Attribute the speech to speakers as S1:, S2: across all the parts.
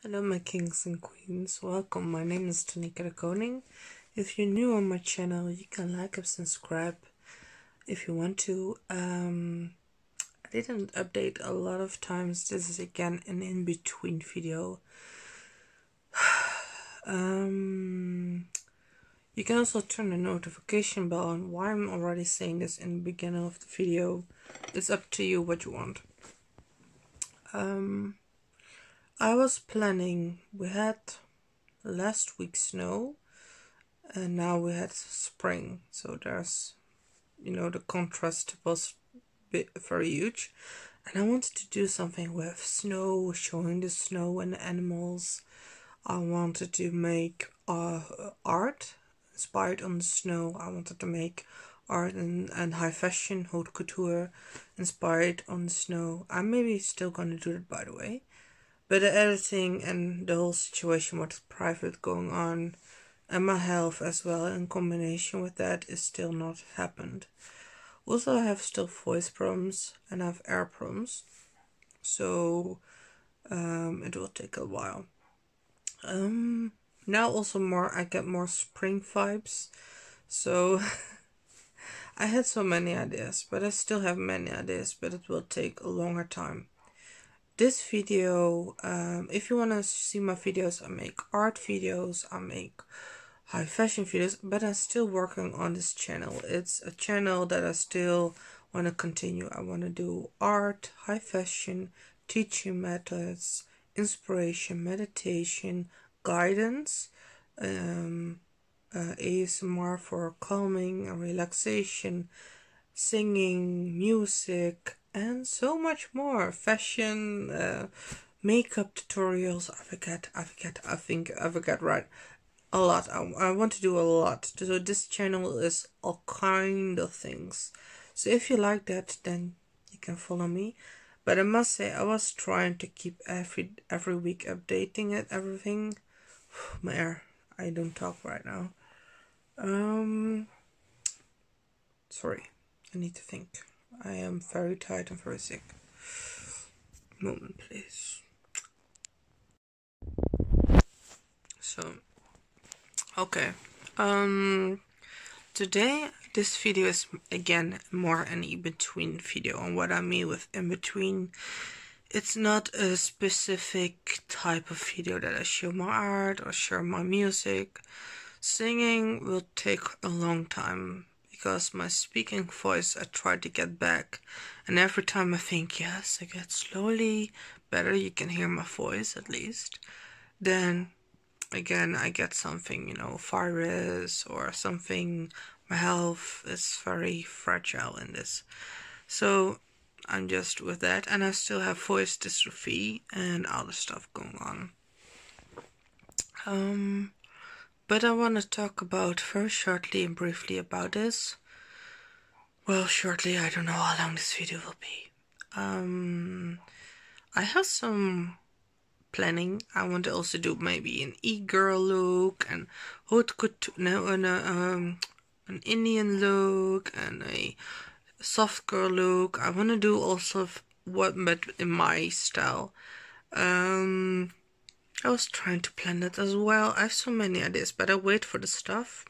S1: Hello my kings and queens, welcome. My name is Tanika de Koning. If you're new on my channel, you can like and subscribe if you want to. I didn't update a lot of times. This is again an in-between video. You can also turn the notification bell on. Why I'm already saying this in the beginning of the video, it's up to you what you want. I was planning, we had last week snow and now we had spring, so there's, the contrast was very huge, and I wanted to do something with snow, showing the snow and the animals. I wanted to make art inspired on the snow. I wanted to make art and high fashion, haute couture inspired on the snow. I'm maybe still gonna do it, by the way. But the editing and the whole situation with private going on and my health as well in combination with that is still not happened. Also, I have still voice problems and I have air problems. So it will take a while. Now also I get more spring vibes. So I had so many ideas, but I still have many ideas, but it will take a longer time. This video, if you want to see my videos, I make art videos, I make high fashion videos, but I'm still working on this channel. It's a channel that I still want to continue. I want to do art, high fashion, teaching methods, inspiration, meditation, guidance, ASMR for calming and relaxation, singing, music, and so much more. Fashion, makeup tutorials. I forget right. A lot. I want to do a lot. So this channel is all kind of things. So if you like that, then you can follow me. But I must say, I was trying to keep every week updating it, everything. My air. I don't talk right now. Sorry. I need to think. I am very tired and very sick. Moment, please. So, okay. Today this video is again more an in-between video. And what I mean with in-between, it's not a specific type of video that I show my art or show my music. Singing will take a long time, because my speaking voice I try to get back, and every time I think yes, I get slowly better, you can hear my voice at least, then again I get something, virus or something. My health is very fragile in this, so I'm just with that, and I still have voice dystrophy and other stuff going on. But I want to talk about very shortly and briefly about this. Well, shortly, I don't know how long this video will be. I have some planning. I want to also do maybe an e-girl look and haute couture, an Indian look and a soft girl look. I want to do also but in my style. I was trying to plan it as well. I have so many ideas, but I wait for the stuff.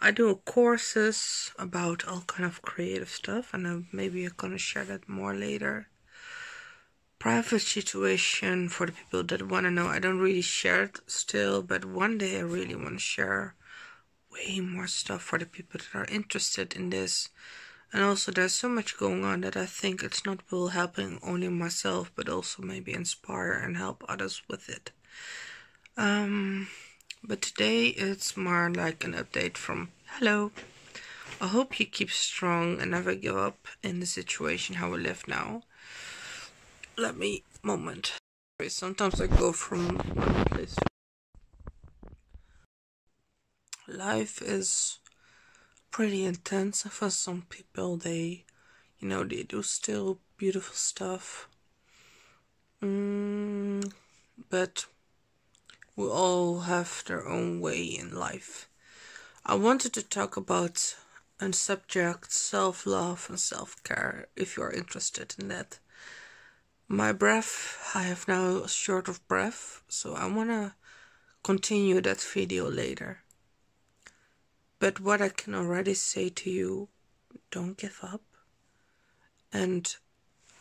S1: I do courses about all kind of creative stuff, and maybe I'm gonna share that more later. Private situation for the people that want to know. I don't really share it still, but one day I really want to share way more stuff for the people that are interested in this. And also there's so much going on that I think it's not will helping only myself, but also maybe inspire and help others with it. But today it's more like an update from hello. I hope you keep strong and never give up in the situation how we live now. Let me moment. Sometimes I go from one place to life is pretty intense. For some people, they do still beautiful stuff. But we all have their own way in life. I wanted to talk about a subject, self-love and self-care, if you're interested in that. My breath, I have now short of breath, so I wanna continue that video later. But what I can already say to you, don't give up. And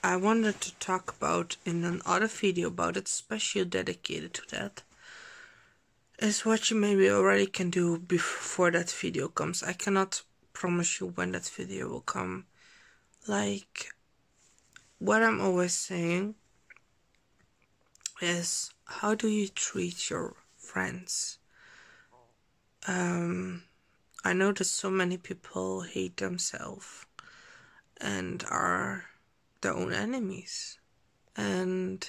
S1: I wanted to talk about in another video about it, especially dedicated to that, is what you maybe already can do before that video comes. I cannot promise you when that video will come. Like, what I'm always saying is, how do you treat your friends? I know that so many people hate themselves and are their own enemies. And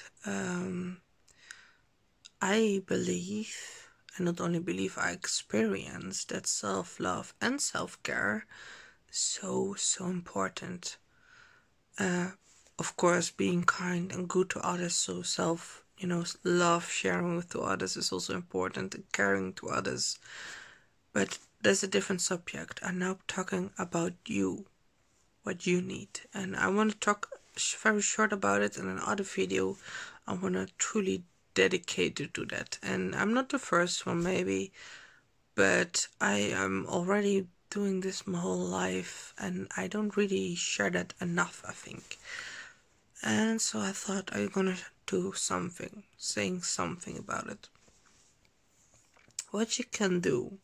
S1: I believe, and not only believe, I experience that self-love and self-care is so important. Of course, being kind and good to others, so love, sharing with to others is also important, and caring to others. But there's a different subject. I'm now talking about you, what you need. And I want to talk very short about it in another video. I want to truly dedicate it to that. And I'm not the first one, maybe, but I am already doing this my whole life, and I don't really share that enough, I think. And so I thought I'm gonna do something, saying something about it. What you can do.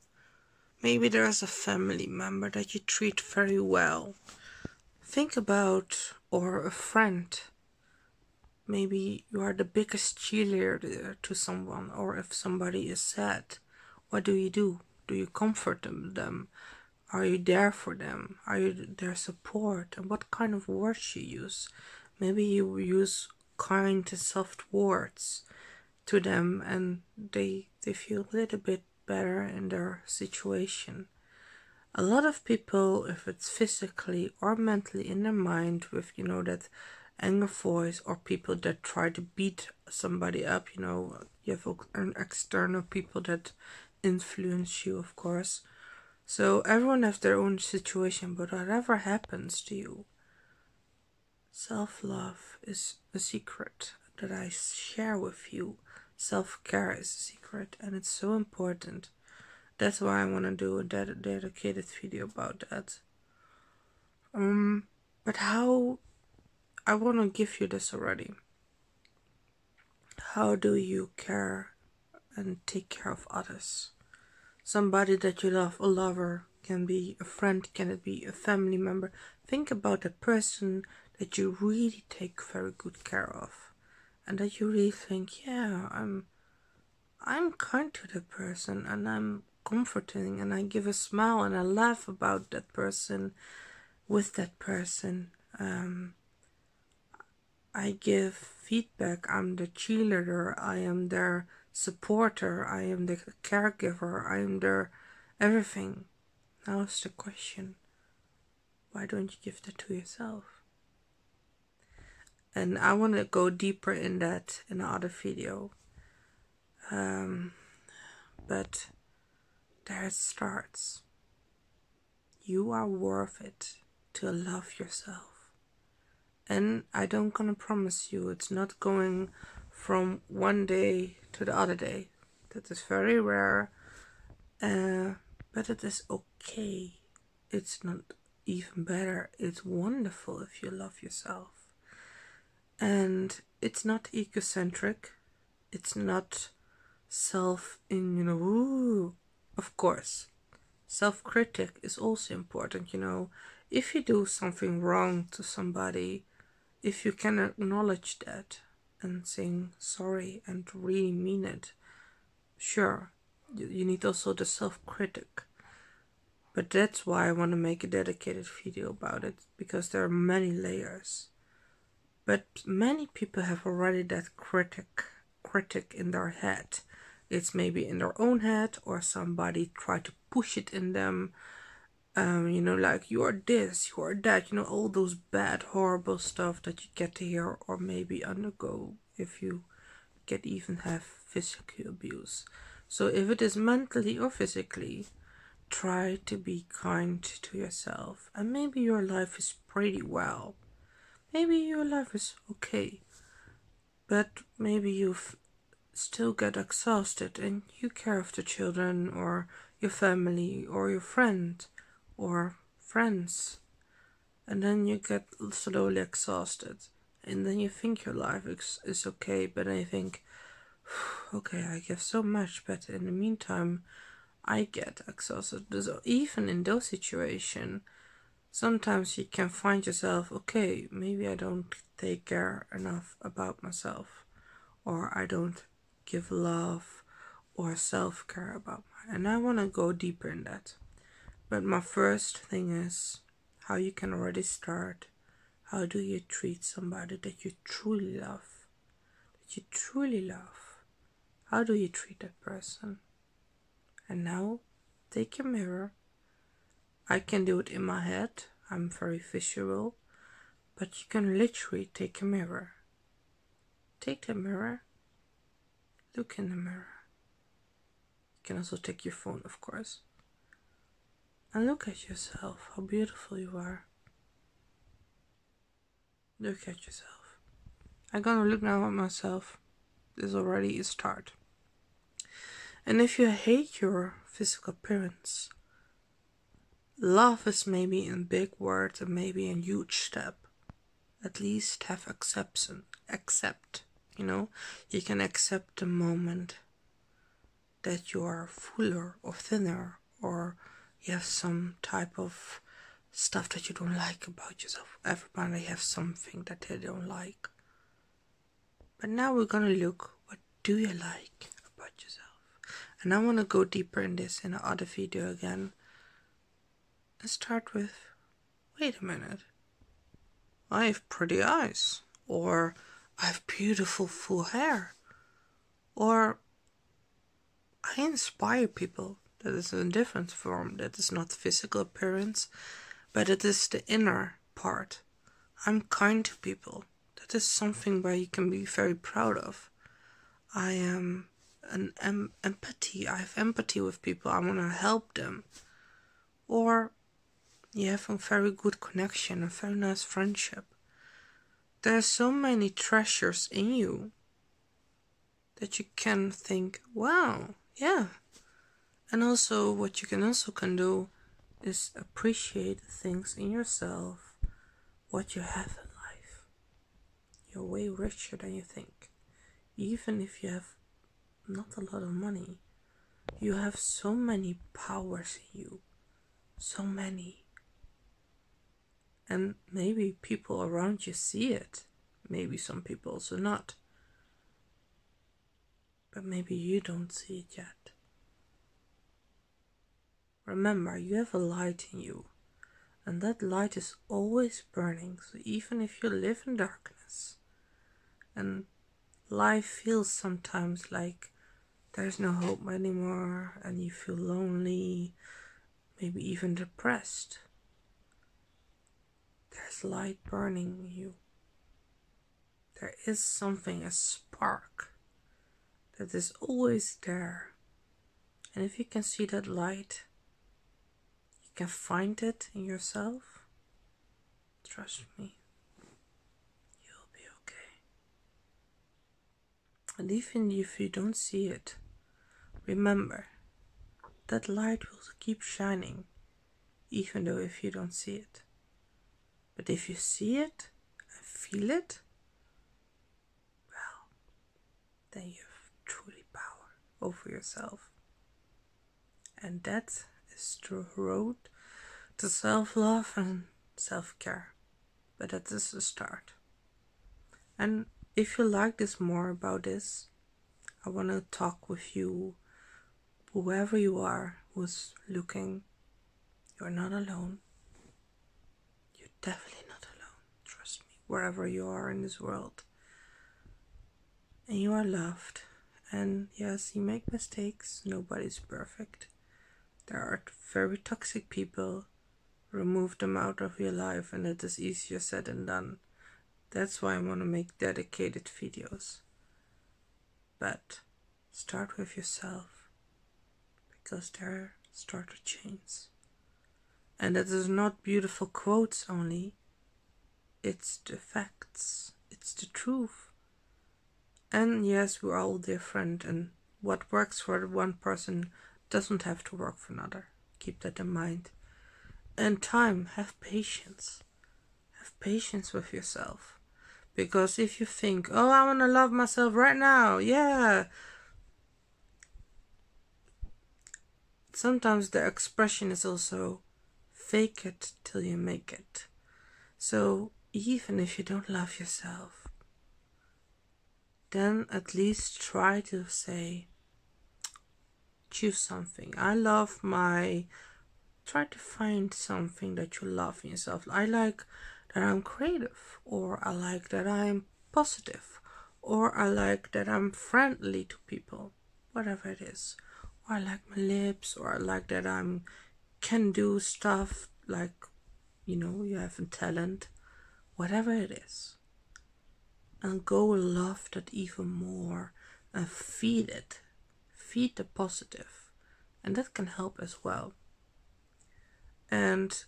S1: Maybe there's a family member that you treat very well. Think about, or a friend. Maybe you are the biggest cheerleader to someone, or if somebody is sad, what do? Do you comfort them? Are you there for them? Are you their support? And what kind of words you use? Maybe you use kind and soft words to them, and they feel a little bit better in their situation. A lot of people, if it's physically or mentally in their mind with, that anger voice, or people that try to beat somebody up, you have an external people that influence you, of course. So everyone has their own situation, but whatever happens to you, self-love is a secret that I share with you. Self-care is a secret, and it's so important. That's why I want to do a dedicated video about that. But how, I want to give you this already. How do you care and take care of others? Somebody that you love, a lover, can be a friend, can it be a family member? Think about a person that you really take very good care of, and that you really think, yeah, I'm kind to that person, and I'm comforting, and I give a smile, and I laugh about that person, with that person. I give feedback. I'm the cheerleader. I am their supporter. I am the caregiver. I am their everything. Now is the question, why don't you give that to yourself? And I want to go deeper in that in another video. But there it starts. You are worth it to love yourself. And I don't gonna promise you it's not going from one day to the other day. That is very rare. But it is okay. It's not even better. It's wonderful if you love yourself. And it's not egocentric. It's not of course. Self-critic is also important, If you do something wrong to somebody, if you can acknowledge that and saying sorry and really mean it, sure, you need also the self-critic. But that's why I want to make a dedicated video about it, because there are many layers. But many people have already that critic in their head. It's maybe in their own head, or somebody tried to push it in them. Like, you are this, you are that, all those bad, horrible stuff that you get to hear, or maybe undergo if you even have physical abuse. So if it is mentally or physically, try to be kind to yourself. And maybe your life is pretty well. Maybe your life is okay. but maybe you've still get exhausted and you care of the children or your family or your friend or friends, and then you get slowly exhausted, and then you think your life is okay, but I think, okay, I give so much, but in the meantime I get exhausted. So even in those situations, sometimes you can find yourself, okay, maybe I don't take care enough about myself, or I don't give love or self-care about mine. And I want to go deeper in that. But my first thing is how you can already start. How do you treat somebody that you truly love? That you truly love. How do you treat that person? And now, take your mirror. I can do it in my head. I'm very visual. But you can literally take a mirror. Take the mirror. Look in the mirror. You can also take your phone, of course. And look at yourself, how beautiful you are. Look at yourself. I'm gonna look now at myself. This is already a start. And if you hate your physical appearance, love is maybe a big word and maybe a huge step. At least have acceptance. Accept, you can accept the moment that you are fuller or thinner, or you have some type of stuff that you don't like about yourself. Everybody has something that they don't like. But now we're gonna look, what do you like about yourself? And I want to go deeper in this in another video again. Let's start with, wait a minute, I have pretty eyes, or I have beautiful full hair, or I inspire people. That is a different form. That is not physical appearance, but it is the inner part. I'm kind to people. That is something where you can be very proud of. I am empathy. I have empathy with people. I want to help them. Or you have a very good connection, a very nice friendship. There are so many treasures in you that you can think, wow, yeah. And also what you can do is appreciate things in yourself, what you have in life. You're way richer than you think. Even if you have not a lot of money, you have so many powers in you. So many. And maybe people around you see it. Maybe some people also not. But maybe you don't see it yet. Remember, you have a light in you. And that light is always burning. So even if you live in darkness, and life feels sometimes like there's no hope anymore, and you feel lonely, maybe even depressed, there's light burning in you. There is something, a spark, that is always there. And if you can see that light, you can find it in yourself, trust me, you'll be okay. And even if you don't see it, remember, that light will keep shining, even though if you don't see it. But if you see it and feel it, well, then you have truly power over yourself. And that is the road to self-love and self-care. But that is the start. And if you like this more about this, I want to talk with you, whoever you are who's looking. You're not alone. You're definitely not alone. Trust me, wherever you are in this world. And you are loved. And yes, you make mistakes. Nobody's perfect. There are very toxic people. Remove them out of your life, and it is easier said than done. That's why I want to make dedicated videos. But start with yourself, because there start to change. And that is not beautiful quotes only. It's the facts. It's the truth. And yes, we're all different, and what works for one person doesn't have to work for another. Keep that in mind. And time, have patience. Have patience with yourself. Because if you think, oh, I want to love myself right now, yeah. Sometimes the expression is also fake it till you make it. So even if you don't love yourself, then at least try to say, choose something. Try to find something that you love in yourself. I like that I'm creative, or I like that I'm positive, or I like that I'm friendly to people, whatever it is. Or I like my lips, or I like that I'm can do stuff like, you have a talent, whatever it is. And go love that even more and feed it. Feed the positive. And that can help as well. And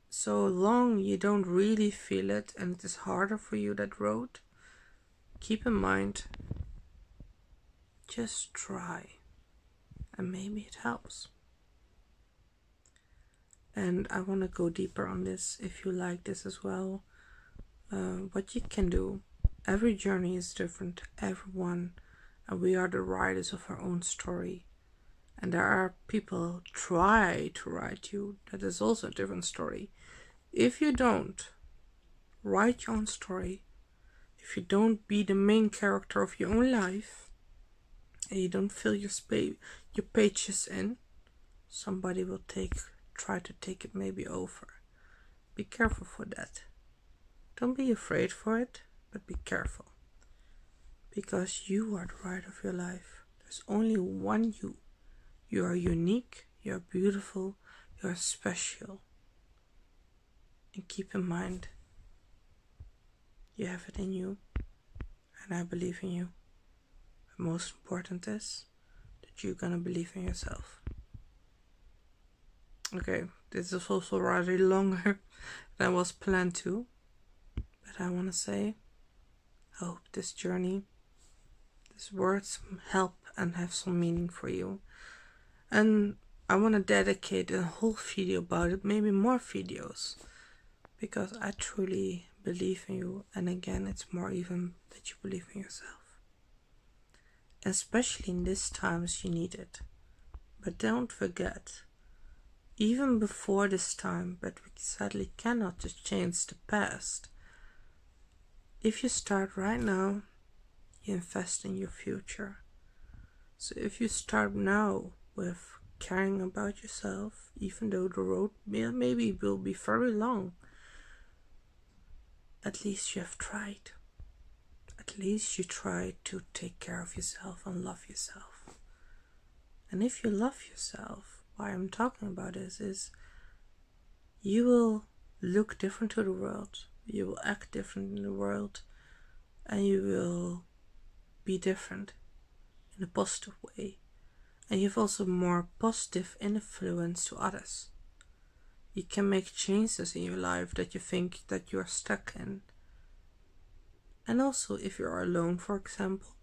S1: so long you don't really feel it and it is harder for you that road, keep in mind, just try and maybe it helps. And I want to go deeper on this if you like this as well. What you can do, every journey is different, everyone, and we are the writers of our own story. And there are people try to write you, that is also a different story. If you don't write your own story, if you don't be the main character of your own life, and you don't fill your pages in, somebody will try to take it maybe over. Be careful for that. Don't be afraid for it, but be careful. Because you are the writer of your life. There's only one you. You are unique, you are beautiful, you are special. And keep in mind, you have it in you, and I believe in you. But most important is that you're gonna believe in yourself. Okay, this is also rather longer than was planned to, but I want to say, I hope this journey, these words help and have some meaning for you. And I want to dedicate a whole video about it, maybe more videos, because I truly believe in you. And again, it's more even that you believe in yourself. Especially in these times you need it. But don't forget, even before this time, but we sadly cannot just change the past. If you start right now, you invest in your future. So if you start now with caring about yourself, even though the road maybe will be very long, at least you have tried. At least you tried to take care of yourself and love yourself. And if you love yourself, why I'm talking about this is you will look different to the world, you will act different in the world, and you will be different in a positive way. And you have also more positive influence to others. You can make changes in your life that you think that you are stuck in. And also if you are alone, for example,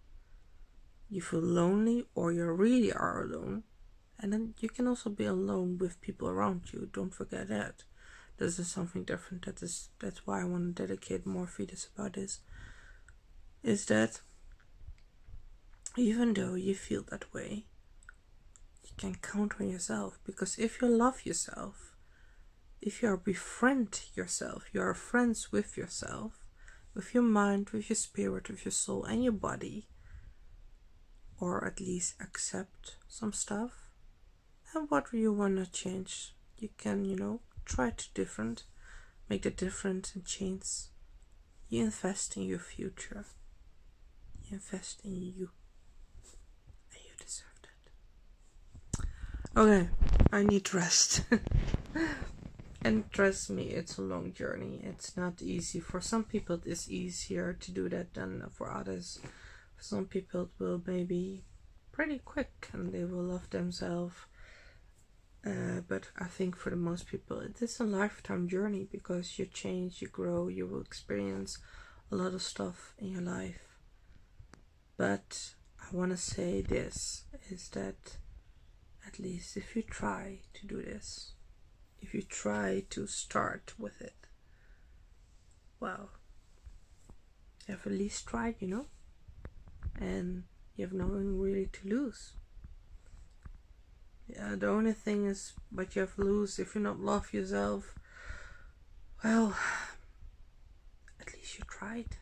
S1: you feel lonely or you really are alone, and then you can also be alone with people around you. Don't forget that. This is something different. That's why I want to dedicate more videos about this. Is that even though you feel that way, you can count on yourself. Because if you love yourself, if you befriend yourself, you are friends with yourself, with your mind, with your spirit, with your soul and your body, or at least accept some stuff, and what you want to change, you can, try to make the difference and change. You invest in your future. You invest in you. And you deserve that. Okay, I need rest. And trust me, it's a long journey. It's not easy. For some people it is easier to do that than for others. For some people it will maybe pretty quick and they will love themselves. But I think for the most people it is a lifetime journey, because you change, you grow, you will experience a lot of stuff in your life. But I want to say this, is that at least if you try to do this, if you try to start with it, well, you have at least tried, you know, and you have nothing really to lose. Yeah, the only thing is what you have to lose if you not love yourself. Well, at least you tried.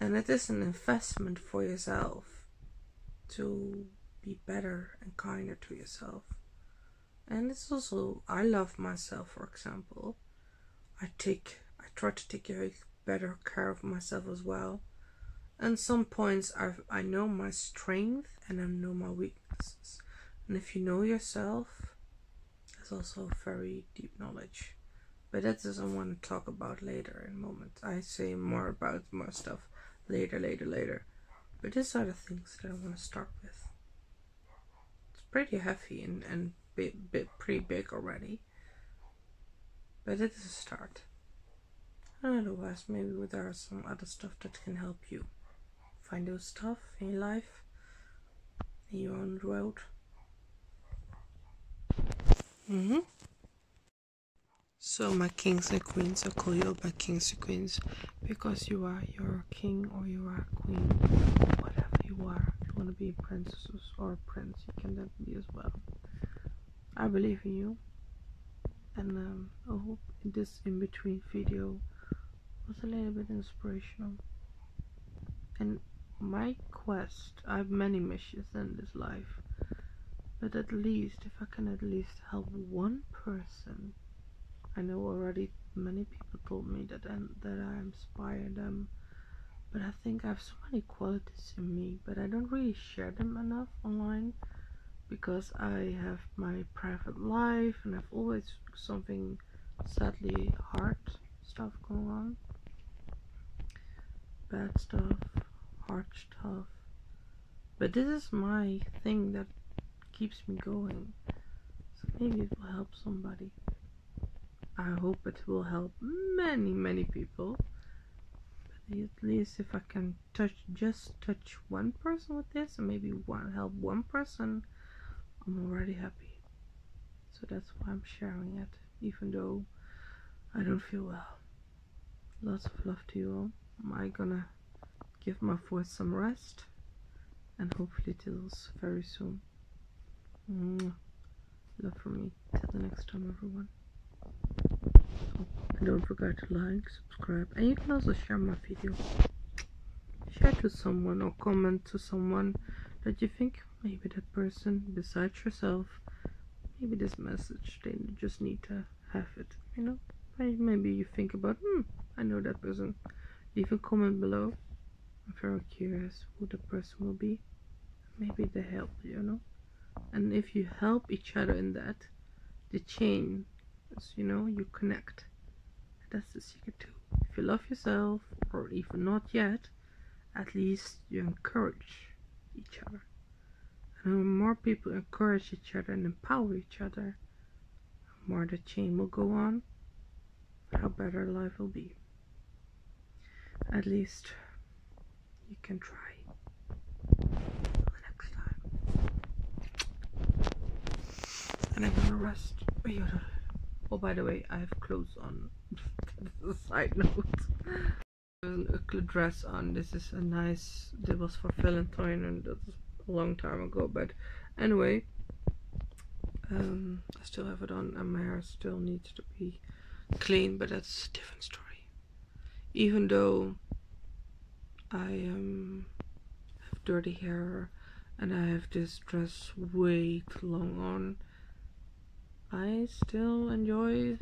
S1: And it is an investment for yourself to be better and kinder to yourself. And it's also, I love myself, for example. I try to take a better care of myself as well. And some points I know my strength and I know my weaknesses. And if you know yourself, that's also very deep knowledge. But that is I want to talk about later in a moment. I say more about more stuff later. But these are the things that I want to start with. It's pretty heavy and pretty big already. But it is a start. And otherwise, maybe there are some other stuff that can help you find those stuff in your life, in your own road. So my kings and queens, I call you my kings and queens because you're a king or you are a queen, whatever you are. If you want to be a princess or a prince, you can that be as well. I believe in you, and I hope this in-between video was a little bit inspirational. And my quest, I have many missions in this life, but at least if I can at least help one person. I know already many people told me that I inspire them, but I think I have so many qualities in me, but I don't really share them enough online because I have my private life and I've always something sadly hard stuff going on, bad stuff, hard stuff. But this is my thing that keeps me going, so maybe it will help somebody. I hope it will help many people. But at least if I can just touch one person with this, and maybe help one person, I'm already happy. So that's why I'm sharing it, even though I don't feel well. Lots of love to you all. I'm gonna give my voice some rest, and hopefully till very soon. Love from me. Till the next time, everyone. And don't forget to like, subscribe, and you can also share my video. Share to someone or comment to someone that you think maybe that person besides yourself, maybe this message they just need to have it, you know. Maybe you think about, I know that person. Leave a comment below. I'm very curious who the person will be. Maybe they help, you know. And if you help each other in that, the chain is, you know, you connect. That's the secret too. If you love yourself, or even not yet, at least you encourage each other. And when more people encourage each other and empower each other, the more the chain will go on, how better life will be. At least you can try. Till the next time. And I'm gonna rest. Oh, by the way, I have clothes on. This is a side note. A dress on. This is a nice. This was for Valentine, and that was a long time ago. But anyway, I still have it on, and my hair still needs to be clean. But that's a different story. Even though I have dirty hair and I have this dress way too long on, I still enjoy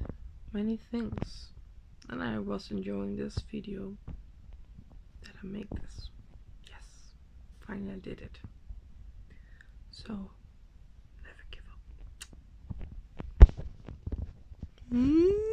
S1: many things. And I was enjoying this video that I make this. Yes, finally I did it. So, never give up.